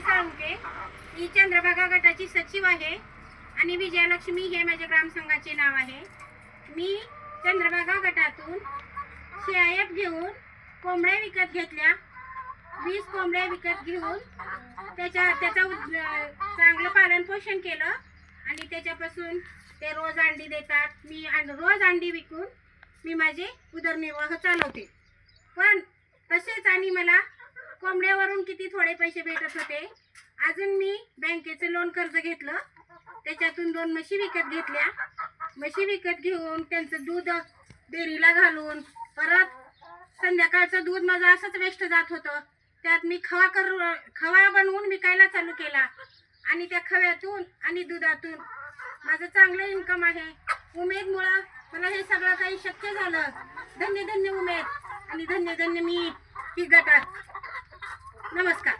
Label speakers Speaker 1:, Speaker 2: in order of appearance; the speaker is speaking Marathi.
Speaker 1: लक्ष्मी साळुंके, मी चंद्रभागा गटाची सचिव आहे आणि विजयलक्ष्मी हे माझ्या ग्रामसंघाचे नाव आहे। मी चंद्रभागा गटातून शेळ्या घेऊन कोंबड्या विकत घेतल्या। 20 कोंबड्या विकत घेऊन त्याचं चांगलं पालन पोषण केलं आणि त्याच्यापासून ते रोज अंडी देतात। मी रोज अंडी विकून मी माझे उदरनिर्वाह चालवते। पण तसेच आणि मला कोंबड्यावरून किती थोडे पैसे भेटत होते। अजून मी बँकेचे लोन कर्ज घेतलं, त्याच्यातून 2 म्हशी विकत घेतल्या। म्हशी विकत घेऊन त्यांचं दूध डेअरीला घालून परत संध्याकाळचं दूध माझं असंच वेस्ट जात होतं। त्यात मी खवा बनवून विकायला चालू केला आणि त्या खव्यातून आणि दुधातून माझं चांगलं इन्कम आहे। उमेदमुळं मला हे सगळं काही शक्य झालं। धन्य धन्य उमेद आणि धन्य धन्य मी ही गटात। नमस्कार।